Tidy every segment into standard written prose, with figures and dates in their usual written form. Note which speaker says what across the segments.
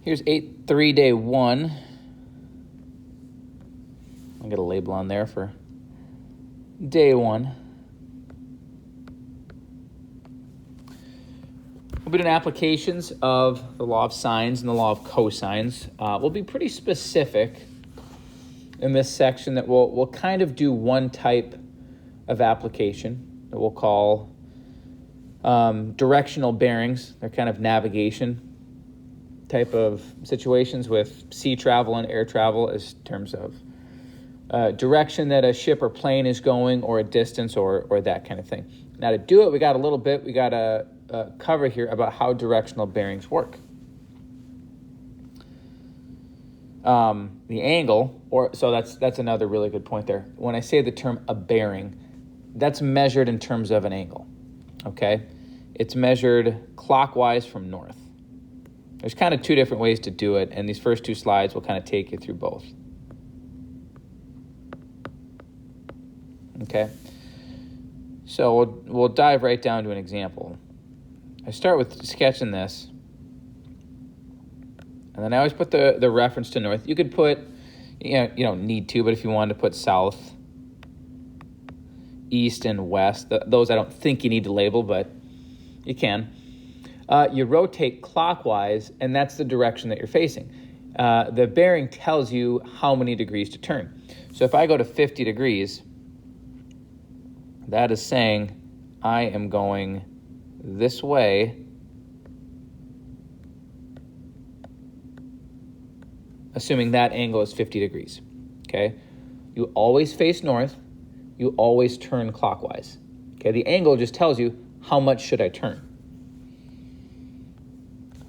Speaker 1: Here's 8-3 day 1. I'll get a label on there for day 1. We'll be doing applications of the law of sines and the law of cosines. We'll be pretty specific in this section that we'll kind of do one type of application that we'll call directional bearings. They're kind of navigation type of situations with sea travel and air travel as terms of direction that a ship or plane is going, or a distance, or that kind of thing. Now to do it, we got to cover here about how directional bearings work. The angle, so that's another really good point there. When I say the term a bearing, that's measured in terms of an angle, okay? It's measured clockwise from north. There's kind of two different ways to do it, and these first two slides will kind of take you through both. Okay, so we'll dive right down to an example. I start with sketching this, and then I always put the reference to north. You could put, you don't need to, but if you wanted to put south, east, and west, those I don't think you need to label, but you can. You rotate clockwise, and that's the direction that you're facing. The bearing tells you how many degrees to turn. So if I go to 50 degrees, that is saying I am going this way, assuming that angle is 50 degrees, okay? You always face north, you always turn clockwise, okay? The angle just tells you how much should I turn.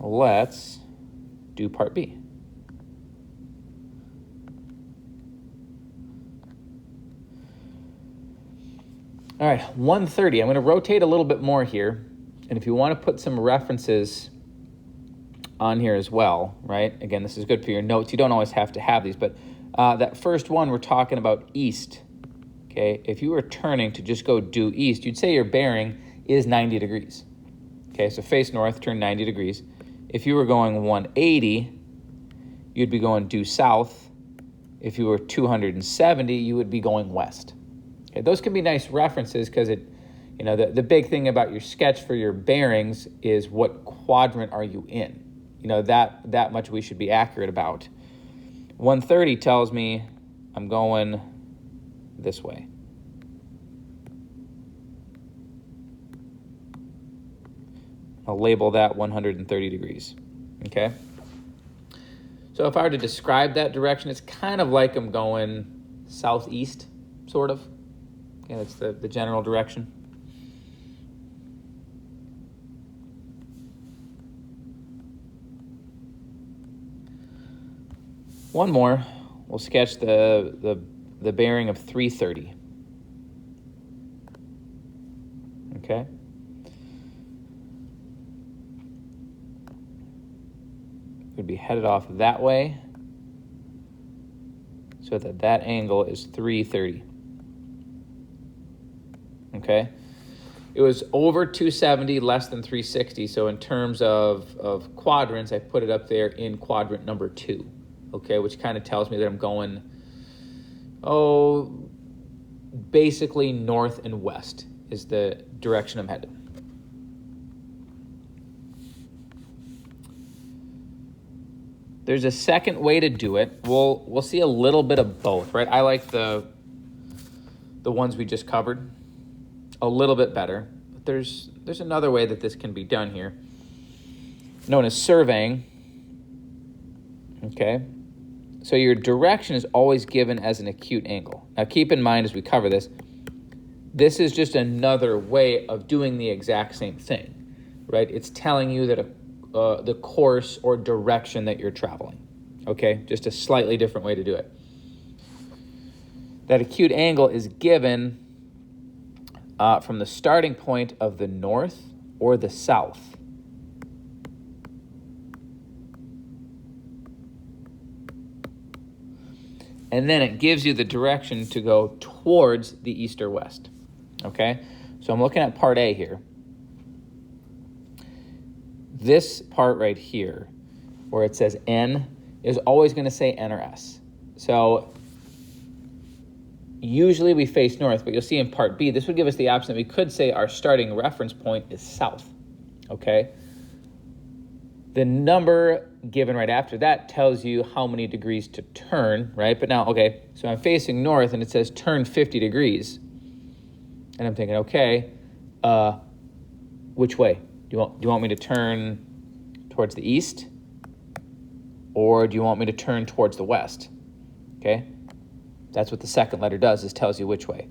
Speaker 1: Let's do part B. All right, 130. I'm going to rotate a little bit more here. And if you want to put some references on here as well, right? Again, this is good for your notes. You don't always have to have these, but that first one, we're talking about east, okay? If you were turning to just go due east, you'd say your bearing is 90 degrees, okay? So face north, turn 90 degrees. If you were going 180, you'd be going due south. If you were 270, you would be going west. Okay, those can be nice references because the big thing about your sketch for your bearings is what quadrant are you in. That much we should be accurate about. 130 tells me I'm going this way. I'll label that 130 degrees, okay? So if I were to describe that direction, it's kind of like I'm going southeast, sort of. Okay, that's the general direction. One more, we'll sketch the bearing of 330. Okay. Would be headed off that way so that angle is 330. Okay. It was over 270, less than 360. So in terms of quadrants, I put it up there in quadrant number 2. Okay, which kind of tells me that I'm going, basically north and west is the direction I'm headed. There's a second way to do it. We'll see a little bit of both, right? I like the ones we just covered a little bit better. But there's another way that this can be done here, known as surveying. Okay. So your direction is always given as an acute angle. Now keep in mind as we cover this is just another way of doing the exact same thing, right? It's telling you that the course or direction that you're traveling, okay? Just a slightly different way to do it. That acute angle is given from the starting point of the north or the south. And then it gives you the direction to go towards the east or west, okay? So I'm looking at part A here. This part right here where it says N, is always going to say N or S. So usually we face north, but you'll see in part B, this would give us the option that we could say our starting reference point is south, okay? The number given right after that tells you how many degrees to turn, right? But now, okay, so I'm facing north and it says turn 50 degrees. And I'm thinking, okay, which way? Do you want me to turn towards the east? Or do you want me to turn towards the west? Okay, that's what the second letter does, is tells you which way.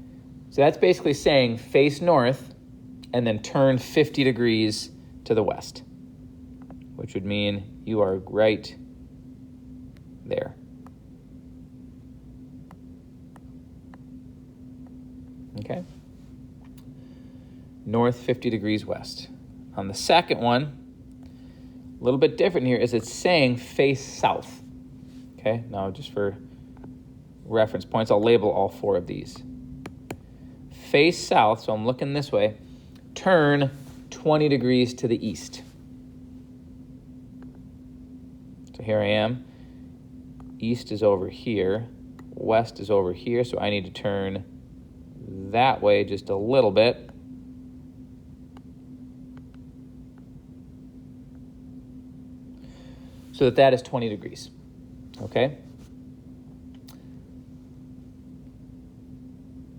Speaker 1: So that's basically saying face north and then turn 50 degrees to the west, which would mean you are right there. Okay. North 50 degrees west. On the second one, a little bit different here, is it's saying face south. Okay, now just for reference points, I'll label all 4 of these. Face south, so I'm looking this way, turn 20 degrees to the east. So here I am. East is over here. West is over here, so I need to turn that way just a little bit. So that is 20 degrees, okay?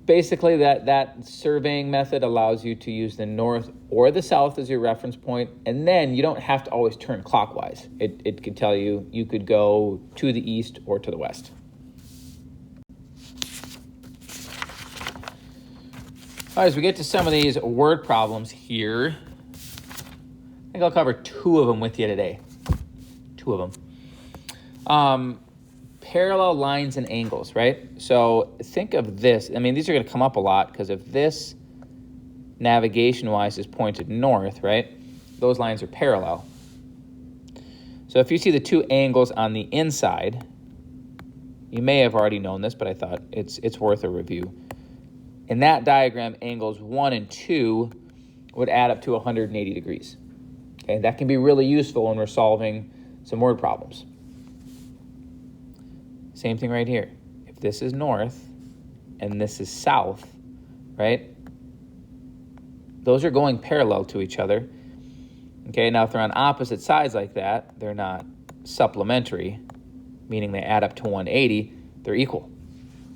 Speaker 1: Basically, that surveying method allows you to use the north or the south as your reference point, and then you don't have to always turn clockwise. It could tell you, you could go to the east or to the west. All right, as we get to some of these word problems here, I think I'll cover 2 of them with you today. 2 of them. Parallel lines and angles, right? So think of this. I mean, these are going to come up a lot because if this navigation-wise is pointed north, right? Those lines are parallel. So if you see the 2 angles on the inside, you may have already known this, but I thought it's worth a review. In that diagram, angles 1 and 2 would add up to 180 degrees. Okay, that can be really useful when we're solving some word problems. Same thing right here. If this is north and this is south, right? Those are going parallel to each other. Okay, now if they're on opposite sides like that, they're not supplementary, meaning they add up to 180, they're equal.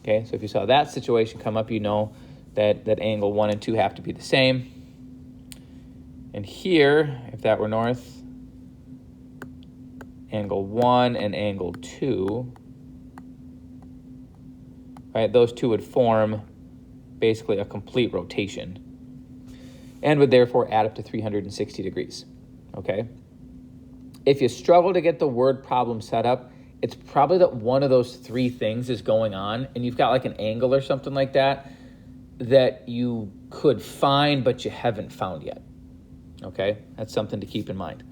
Speaker 1: Okay, so if you saw that situation come up, you know that angle 1 and 2 have to be the same. And here, if that were north, angle 1 and angle 2, right, those 2 would form basically a complete rotation and would therefore add up to 360 degrees, okay? If you struggle to get the word problem set up, it's probably that one of those 3 things is going on and you've got like an angle or something like that that you could find but you haven't found yet, okay? That's something to keep in mind.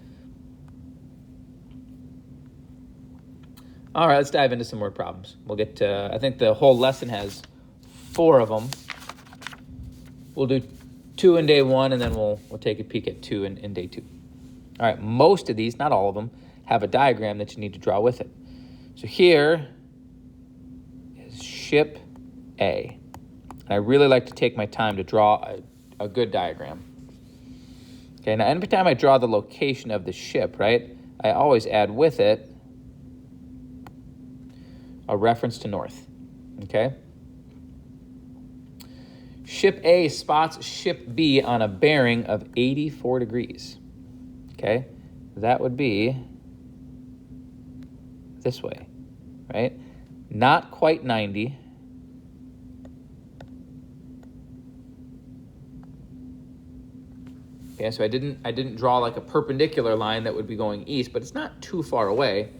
Speaker 1: All right, let's dive into some word problems. We'll get to, I think the whole lesson has 4 of them. We'll do 2 in day 1, and then we'll take a peek at 2 in day 2. All right, most of these, not all of them, have a diagram that you need to draw with it. So here is ship A. And I really like to take my time to draw a good diagram. Okay, now every time I draw the location of the ship, right, I always add with it a reference to north, okay? Ship A spots ship B on a bearing of 84 degrees, okay? That would be this way, right? Not quite 90. Okay, so I didn't draw like a perpendicular line that would be going east, but it's not too far away.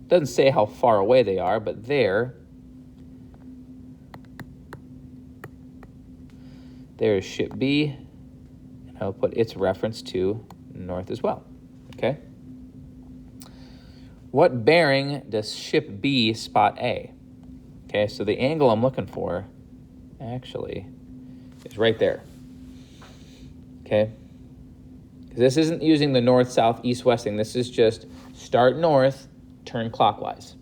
Speaker 1: Doesn't say how far away they are, but there's ship B, and I'll put its reference to north as well, okay? What bearing does ship B spot A? Okay, so the angle I'm looking for actually is right there, okay? Because this isn't using the north, south, east, west thing. This is just start north, turn clockwise.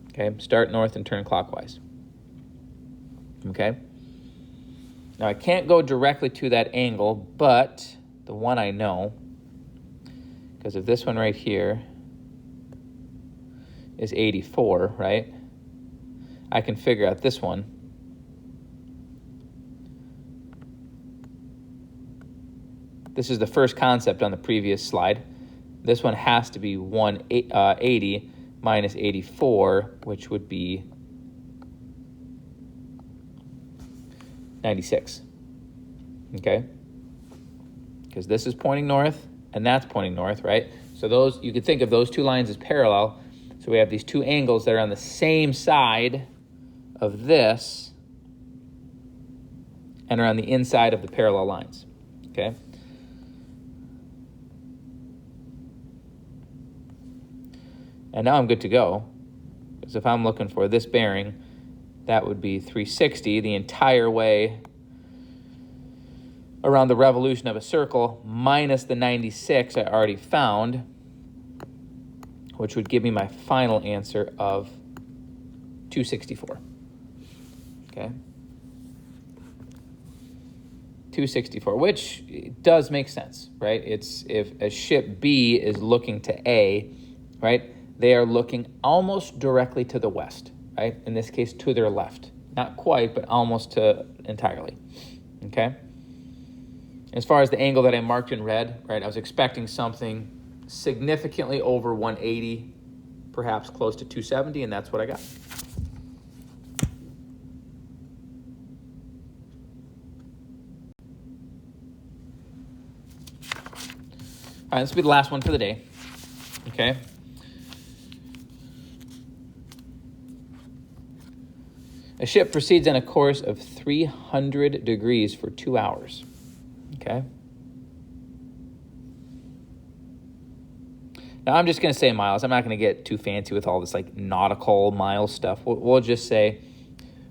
Speaker 1: Okay, start north and turn clockwise. Okay. Now I can't go directly to that angle, but the one I know, because of this one right here is 84, right? I can figure out this one. This is the first concept on the previous slide. This one has to be 180 minus 84, which would be 96. Okay? Because this is pointing north and that's pointing north, right? So those, you could think of those two lines as parallel. So we have these two angles that are on the same side of this and are on the inside of the parallel lines. Okay? And now I'm good to go, because if I'm looking for this bearing, that would be 360 the entire way around the revolution of a circle, minus the 96 I already found, which would give me my final answer of 264. Okay? 264, which does make sense, right? It's if a ship B is looking to A, right? They are looking almost directly to the west, right? In this case, to their left. Not quite, but almost to entirely, okay? As far as the angle that I marked in red, right, I was expecting something significantly over 180, perhaps close to 270, and that's what I got. All right, this will be the last one for the day, okay? A ship proceeds on a course of 300 degrees for 2 hours, okay? Now, I'm just going to say miles. I'm not going to get too fancy with all this, like, nautical mile stuff. We'll just say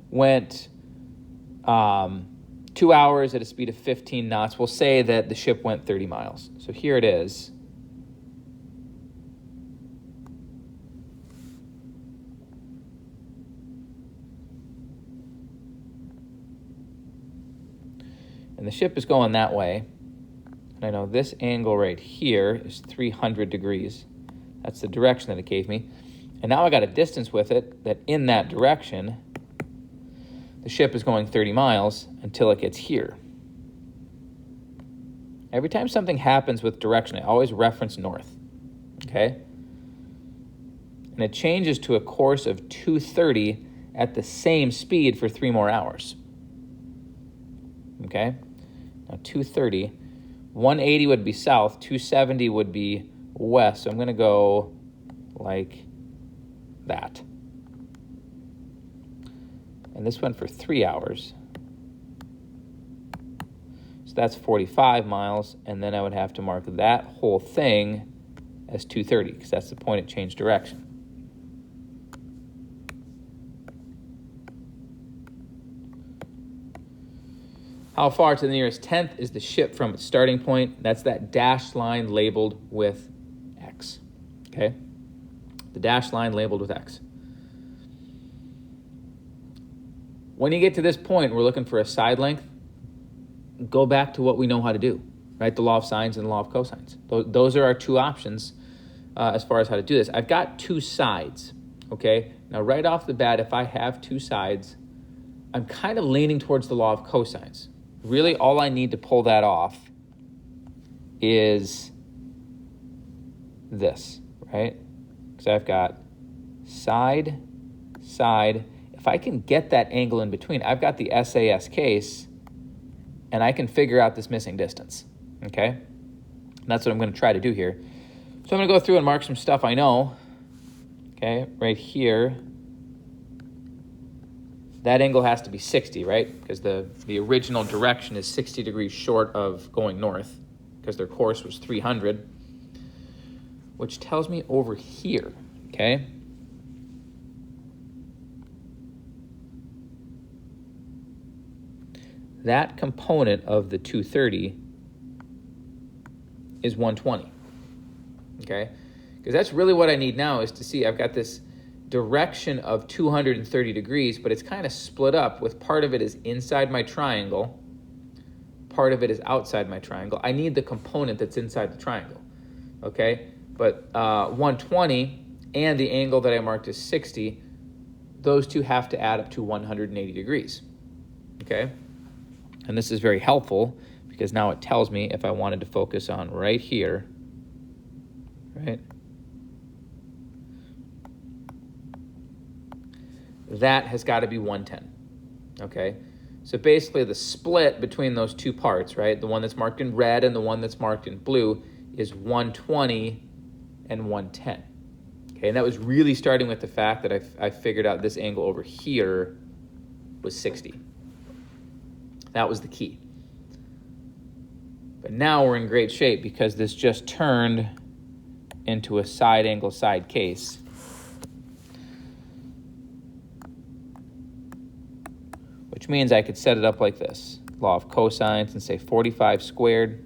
Speaker 1: went 2 hours at a speed of 15 knots. We'll say that the ship went 30 miles. So here it is. And the ship is going that way. And I know this angle right here is 300 degrees. That's the direction that it gave me. And now I got a distance with it that in that direction, the ship is going 30 miles until it gets here. Every time something happens with direction, I always reference north, okay? And it changes to a course of 230 at the same speed for 3 more hours, okay? Now 230, 180 would be south, 270 would be west. So I'm going to go like that. And this went for 3 hours. So that's 45 miles. And then I would have to mark that whole thing as 230 because that's the point it changed direction. How far to the nearest tenth is the ship from its starting point? That's that dashed line labeled with X, okay? The dashed line labeled with X. When you get to this point, we're looking for a side length. Go back to what we know how to do, right? The law of sines and the law of cosines. Those are our two options as far as how to do this. I've got two sides, okay? Now, right off the bat, if I have two sides, I'm kind of leaning towards the law of cosines. Really, all I need to pull that off is this, right? Because I've got side, side. If I can get that angle in between, I've got the SAS case, and I can figure out this missing distance, okay? And that's what I'm going to try to do here. So I'm going to go through and mark some stuff I know, okay? Right here. That angle has to be 60, right? Because the original direction is 60 degrees short of going north because their course was 300, which tells me over here, okay? That component of the 230 is 120, okay? Because that's really what I need now is to see I've got this direction of 230 degrees, but it's kind of split up with part of it is inside my triangle, part of it is outside my triangle. I need the component that's inside the triangle, okay? But 120 and the angle that I marked as 60, those two have to add up to 180 degrees, okay? And this is very helpful because now it tells me if I wanted to focus on right here, right? That has got to be 110, okay? So basically the split between those two parts, right, the one that's marked in red and the one that's marked in blue is 120 and 110, okay? And that was really starting with the fact that I figured out this angle over here was 60. That was the key. But now we're in great shape because this just turned into a side angle side case. Which means I could set it up like this. Law of cosines and say 45 squared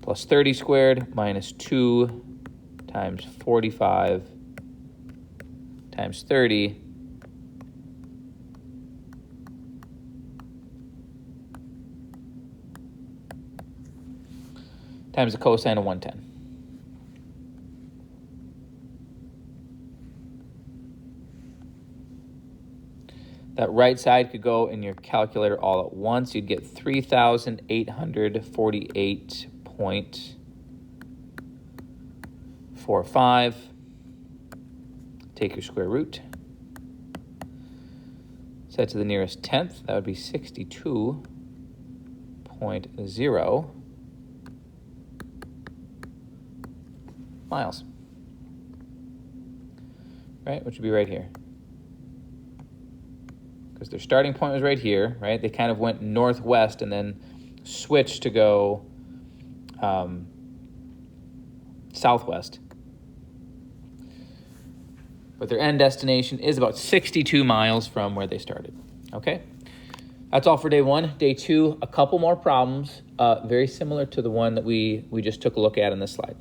Speaker 1: plus 30 squared minus 2 times 45 times 30 times the cosine of 110. That right side could go in your calculator all at once. You'd get 3,848.45. Take your square root. Set to the nearest tenth. That would be 62.0 miles. Right, which would be right here. Because their starting point was right here, right? They kind of went northwest and then switched to go southwest. But their end destination is about 62 miles from where they started, okay? That's all for day one. Day two, a couple more problems, very similar to the one that we just took a look at in this slide.